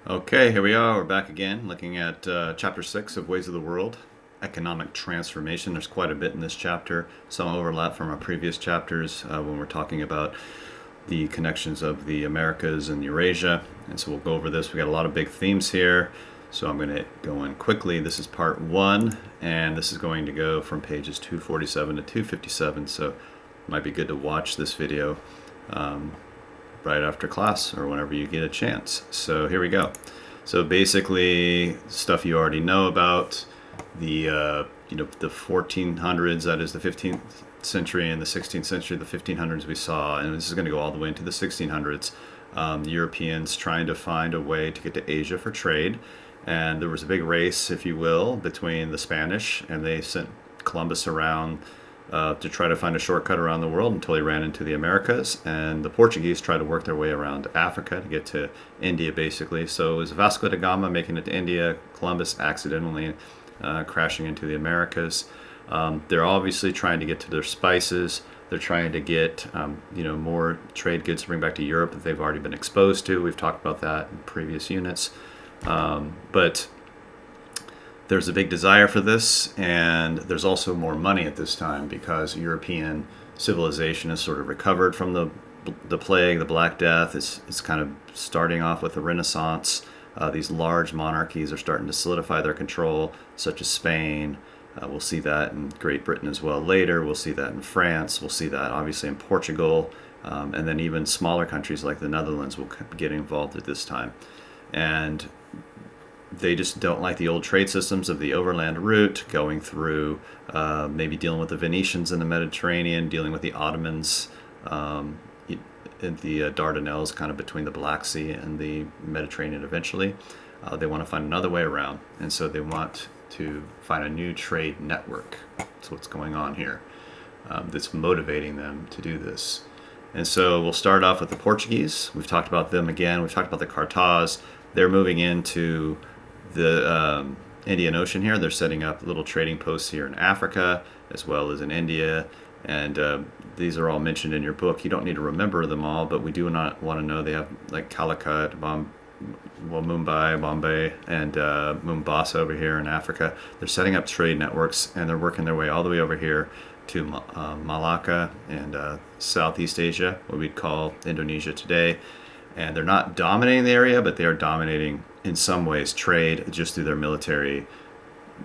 Okay, here we are. We're back again looking at chapter 6 of Ways of the World, Economic Transformation. There's quite a bit in this chapter, some overlap from our previous chapters when we're talking about the connections of the Americas and Eurasia. And so we'll go over this. We got a lot of big themes here. So I'm going to go in quickly. This is part 1, and this is going to go from pages 247 to 257. So it might be good to watch this video right after class or whenever you get a chance. So here we go. So basically, stuff you already know about the the 1400s, that is the 15th century and the 16th century, the 1500s we saw, and this is going to go all the way into the 1600s. The Europeans trying to find a way to get to Asia for trade, and there was a big race, if you will, between the Spanish, and they sent Columbus around to try to find a shortcut around the world until he ran into the Americas. And the Portuguese tried to work their way around Africa to get to India, basically. So it was Vasco da Gama making it to India, Columbus accidentally crashing into the Americas. They're obviously trying to get to their spices. They're trying to get more trade goods to bring back to Europe that they've already been exposed to. We've talked about that in previous units. But there's a big desire for this, and there's also more money at this time because European civilization has sort of recovered from the plague, the Black Death. It's kind of starting off with the Renaissance. These large monarchies are starting to solidify their control, such as Spain. We'll see that in Great Britain as well later. We'll see that in France. We'll see that obviously in Portugal. And then even smaller countries like the Netherlands will get involved at this time. And they just don't like the old trade systems of the overland route, going through maybe dealing with the Venetians in the Mediterranean, dealing with the Ottomans in the Dardanelles, kind of between the Black Sea and the Mediterranean eventually. They want to find another way around, and so they want to find a new trade network. That's what's going on here. That's motivating them to do this. And so we'll start off with the Portuguese. We've talked about them again. We've talked about the Cartaz. They're moving into the Indian Ocean here. They're setting up little trading posts here in Africa as well as in India, and these are all mentioned in your book. You don't need to remember them all, but we do not want to know. They have like Calicut, Mumbai, Bombay, and Mombasa over here in Africa. They're setting up trade networks, and they're working their way all the way over here to Malacca and Southeast Asia, what we'd call Indonesia today. And they're not dominating the area, but they are dominating in some ways trade just through their military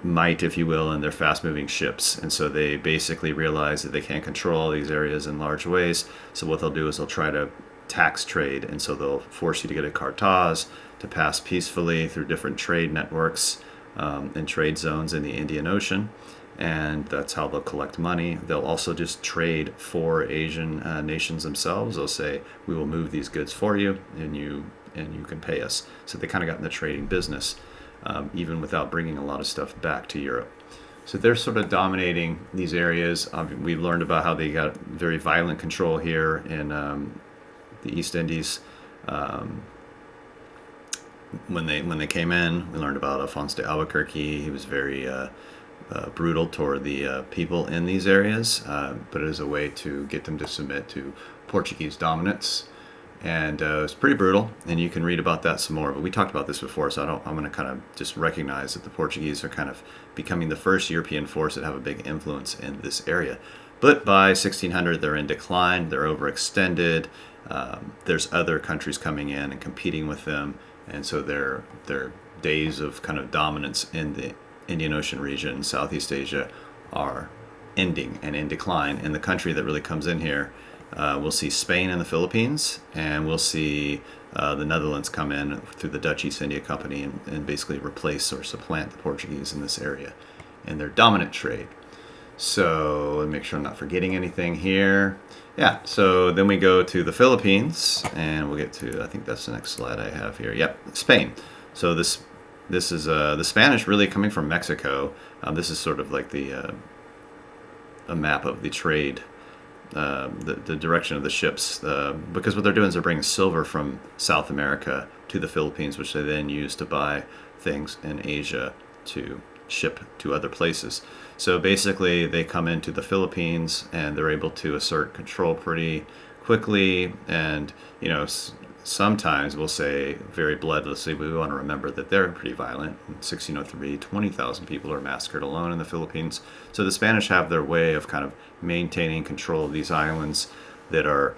might, if you will, and their fast-moving ships. And so they basically realize that they can't control all these areas in large ways. So what they'll do is they'll try to tax trade, and so they'll force you to get a cartaz to pass peacefully through different trade networks and trade zones in the Indian Ocean. And that's how they'll collect money. They'll also just trade for Asian nations themselves. They'll say, we will move these goods for you, and you can pay us. So they kind of got in the trading business, even without bringing a lot of stuff back to Europe. So they're sort of dominating these areas. We've learned about how they got very violent control here in the East Indies. When they came in, we learned about Alphonse de Albuquerque. He was very brutal toward the people in these areas, but as a way to get them to submit to Portuguese dominance. And it's pretty brutal, and you can read about that some more. But we talked about this before, so I'm going to kind of just recognize that the Portuguese are kind of becoming the first European force that have a big influence in this area. But by 1600, they're in decline. They're overextended. There's other countries coming in and competing with them, and so their days of kind of dominance in the Indian Ocean region, Southeast Asia, are ending and in decline. And the country that really comes in here, we'll see Spain and the Philippines, and we'll see the Netherlands come in through the Dutch East India Company and basically replace or supplant the Portuguese in this area in their dominant trade. So let me make sure I'm not forgetting anything here. Yeah, so then we go to the Philippines, and we'll get to, I think that's the next slide I have here. Yep, Spain. So this is the Spanish really coming from Mexico. This is sort of like a map of the trade, the direction of the ships, because what they're doing is they're bringing silver from South America to the Philippines, which they then use to buy things in Asia to ship to other places. So basically, they come into the Philippines and they're able to assert control pretty quickly, and sometimes we'll say very bloodlessly, we want to remember that they're pretty violent. In 1603, 20,000 people are massacred alone in the Philippines. So the Spanish have their way of kind of maintaining control of these islands that are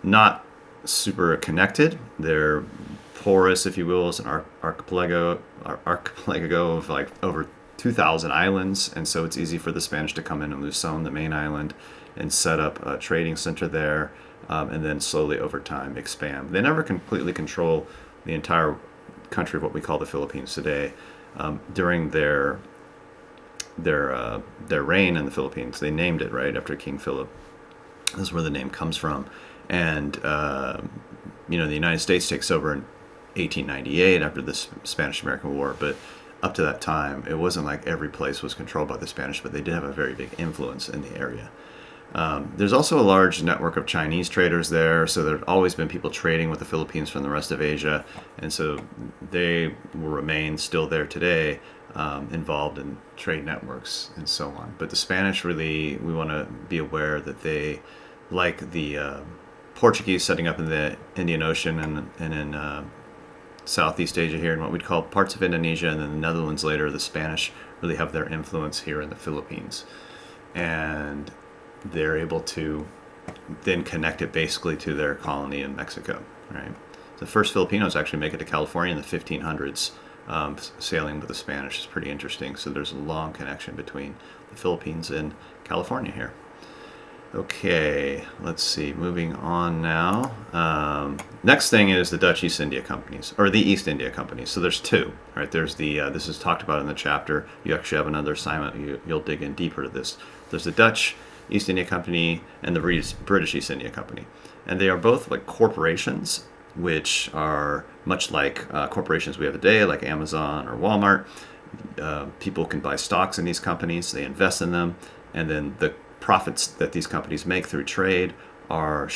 not super connected. They're porous, if you will. It's an archipelago of like over 2,000 islands, and so it's easy for the Spanish to come in and Luzon, the main island, and set up a trading center there, and then slowly over time expand. They never completely control the entire country of what we call the Philippines today. During their reign in the Philippines, they named it right after King Philip. This is where the name comes from, and the United States takes over in 1898 after the Spanish-American War, but up to that time, it wasn't like every place was controlled by the Spanish, but they did have a very big influence in the area. There's also a large network of Chinese traders there, so there have always been people trading with the Philippines from the rest of Asia, and so they will remain still there today, involved in trade networks and so on. But the Spanish really, we want to be aware that they, like the Portuguese setting up in the Indian Ocean and in Southeast Asia here, in what we'd call parts of Indonesia, and then the Netherlands later, the Spanish really have their influence here in the Philippines. And they're able to then connect it basically to their colony in Mexico, right? The first Filipinos actually make it to California in the 1500s, sailing with the Spanish. Is pretty interesting. So there's a long connection between the Philippines and California here. Okay, let's see. Moving on now. Next thing is the Dutch East India Companies, or the East India Companies. So there's two, right? There's the this is talked about in the chapter. You actually have another assignment. You'll dig in deeper to this. There's the Dutch East India Company and the British East India Company, and they are both like corporations, which are much like corporations we have today, like Amazon or Walmart. People can buy stocks in these companies. They invest in them, and then the profits that these companies make through trade are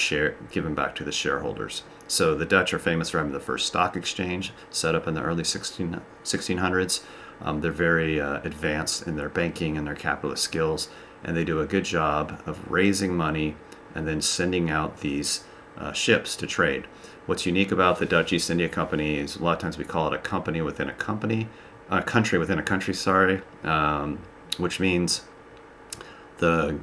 given back to the shareholders. So the Dutch are famous for having the first stock exchange set up in the early 1600s. They're very advanced in their banking and their capitalist skills, and they do a good job of raising money and then sending out these ships to trade. What's unique about the Dutch East India Company is a lot of times we call it a company within a company, a country within a country, which means the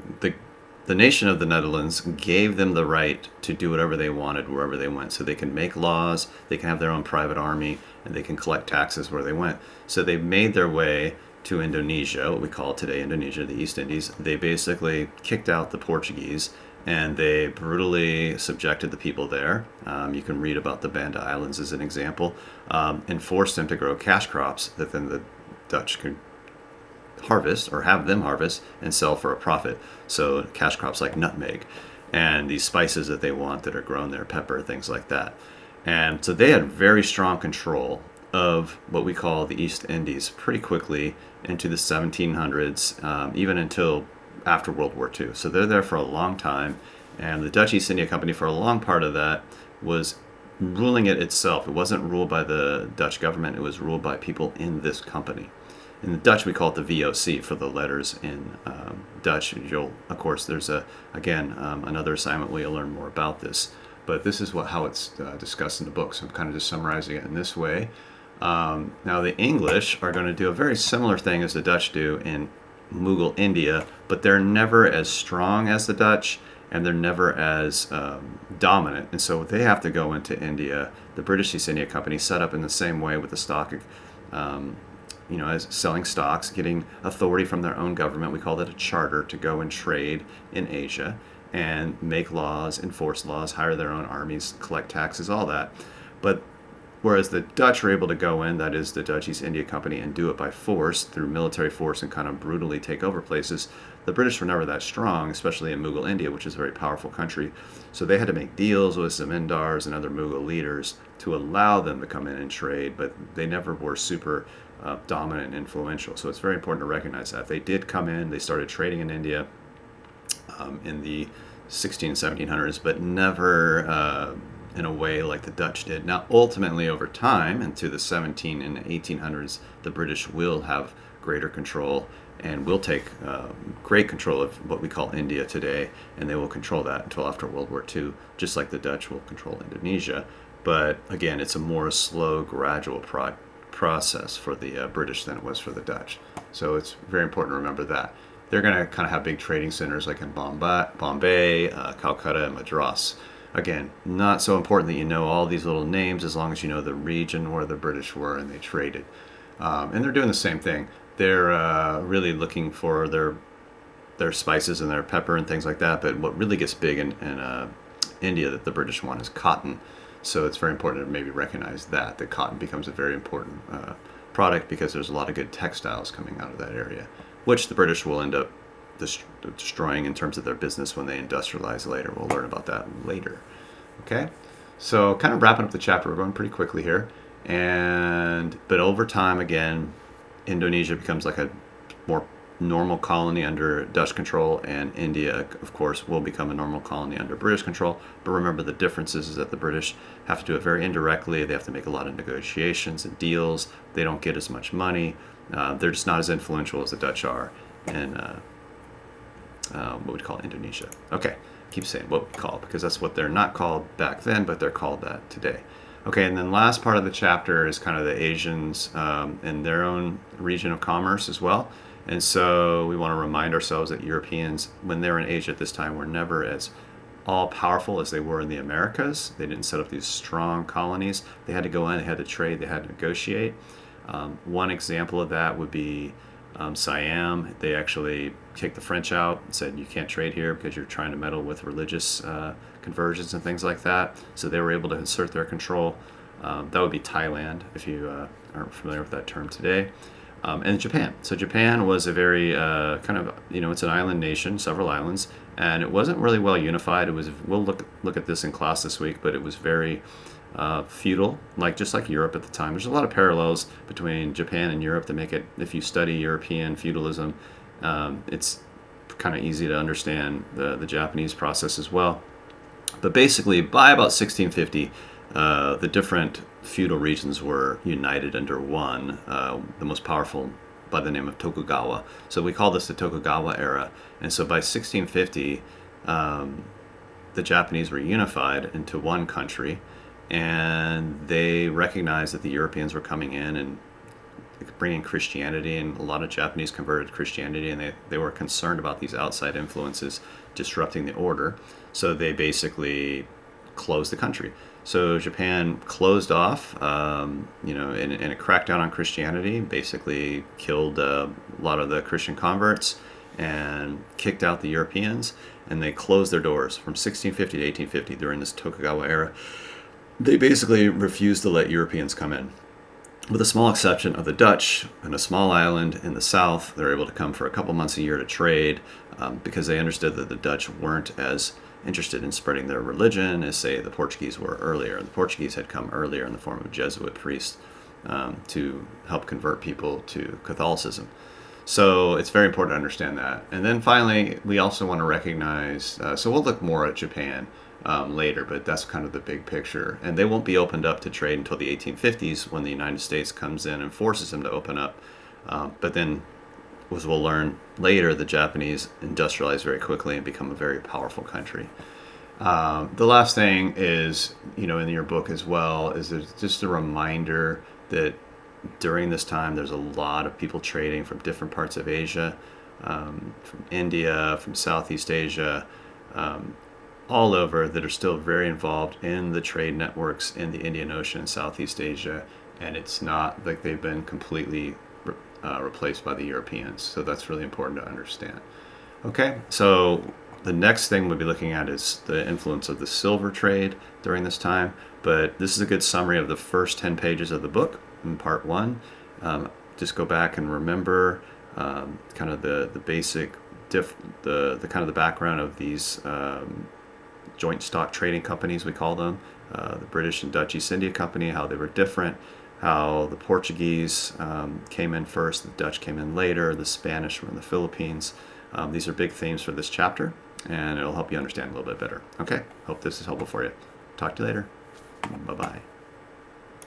nation of the Netherlands gave them the right to do whatever they wanted wherever they went. So they can make laws, they can have their own private army, and they can collect taxes where they went. So they made their way to Indonesia, what we call today Indonesia, the East Indies. They basically kicked out the Portuguese, and they brutally subjected the people there. You can read about the Banda Islands as an example, and forced them to grow cash crops that then the Dutch could harvest or have them harvest and sell for a profit. So cash crops like nutmeg and these spices that they want that are grown there, pepper, things like that. And so they had very strong control of what we call the East Indies pretty quickly into the 1700s, even until after World War II. So they're there for a long time, and the Dutch East India Company for a long part of that was ruling it itself. It wasn't ruled by the Dutch government, it was ruled by people in this company. In the Dutch, we call it the VOC for the letters in Dutch. Of course, there's another assignment where you'll learn more about this. But this is how it's discussed in the book. So I'm kind of just summarizing it in this way. Now, the English are going to do a very similar thing as the Dutch do in Mughal India, but they're never as strong as the Dutch, and they're never as dominant. And so they have to go into India. The British East India Company set up in the same way with the stock. As selling stocks, getting authority from their own government. We call that a charter to go and trade in Asia and make laws, enforce laws, hire their own armies, collect taxes, all that. But whereas the Dutch were able to go in, that is the Dutch East India Company, and do it by force, through military force, and kind of brutally take over places, the British were never that strong, especially in Mughal India, which is a very powerful country. So they had to make deals with zamindars and other Mughal leaders to allow them to come in and trade, but they never were super dominant and influential. So it's very important to recognize that. They did come in, they started trading in India in the 1700s, but never in a way like the Dutch did. Now, ultimately, over time, into the 17 and 1800s, the British will have greater control and will take great control of what we call India today, and they will control that until after World War II, just like the Dutch will control Indonesia. But again, it's a more slow, gradual process for the British than it was for the Dutch. So it's very important to remember that. They're going to kind of have big trading centers like in Bombay, Calcutta, and Madras. Again, not so important that you know all these little names as long as you know the region where the British were and they traded. And they're doing the same thing. They're really looking for their spices and their pepper and things like that. But what really gets big in India that the British want is cotton. So it's very important to maybe recognize that cotton becomes a very important product because there's a lot of good textiles coming out of that area, which the British will end up destroying in terms of their business when they industrialize later. We'll learn about that later. Okay, so kind of wrapping up the chapter, we're going pretty quickly here, but over time, again, Indonesia becomes like a more normal colony under Dutch control, and India, of course, will become a normal colony under British control. But remember, the difference is that the British have to do it very indirectly. They have to make a lot of negotiations and deals. They don't get as much money. They're just not as influential as the Dutch are in what we'd call Indonesia. Okay, keep saying what we call, because that's what they're not called back then, but they're called that today. Okay, and then last part of the chapter is kind of the Asians and their own region of commerce as well. And so we want to remind ourselves that Europeans, when they were in Asia at this time, were never as all powerful as they were in the Americas. They didn't set up these strong colonies. They had to go in, they had to trade, they had to negotiate. One example of that would be Siam. They actually kicked the French out and said, you can't trade here because you're trying to meddle with religious conversions and things like that. So they were able to insert their control. That would be Thailand, if you aren't familiar with that term today. And Japan. So Japan was a very kind of, it's an island nation, several islands, and it wasn't really well unified. It was, we'll look at this in class this week, but it was very feudal, just like Europe at the time. There's a lot of parallels between Japan and Europe that make it, if you study European feudalism, it's kind of easy to understand the Japanese process as well. But basically, by about 1650, the different feudal regions were united under one, the most powerful by the name of Tokugawa. So we call this the Tokugawa era. And so by 1650, the Japanese were unified into one country, and they recognized that the Europeans were coming in and bringing Christianity, and a lot of Japanese converted to Christianity, and they were concerned about these outside influences disrupting the order. So they basically closed the country. So Japan closed off, in a crackdown on Christianity, basically killed a lot of the Christian converts and kicked out the Europeans, and they closed their doors from 1650 to 1850 during this Tokugawa era. They basically refused to let Europeans come in. With a small exception of the Dutch, in a small island in the south, they're able to come for a couple months a year to trade because they understood that the Dutch weren't as interested in spreading their religion as, say, the Portuguese were earlier. The Portuguese had come earlier in the form of Jesuit priests to help convert people to Catholicism. So it's very important to understand that. And then finally, we also want to recognize, so we'll look more at Japan later, but that's kind of the big picture. And they won't be opened up to trade until the 1850s when the United States comes in and forces them to open up. But then, as we'll learn later, the Japanese industrialize very quickly and become a very powerful country. The last thing is, in your book as well, is there's just a reminder that during this time there's a lot of people trading from different parts of Asia, from India, from Southeast Asia, all over, that are still very involved in the trade networks in the Indian Ocean and Southeast Asia, and it's not like they've been completely replaced by the Europeans. So that's really important to understand. Okay, so the next thing we'll be looking at is the influence of the silver trade during this time, but this is a good summary of the first 10 pages of the book in part 1. Just go back and remember kind of the basic the kind of the background of these joint stock trading companies, we call them, the British and Dutch East India Company, how they were different, how the Portuguese came in first, the Dutch came in later, the Spanish were in the Philippines. These are big themes for this chapter, and it'll help you understand a little bit better. Okay, hope this is helpful for you. Talk to you later. Bye-bye.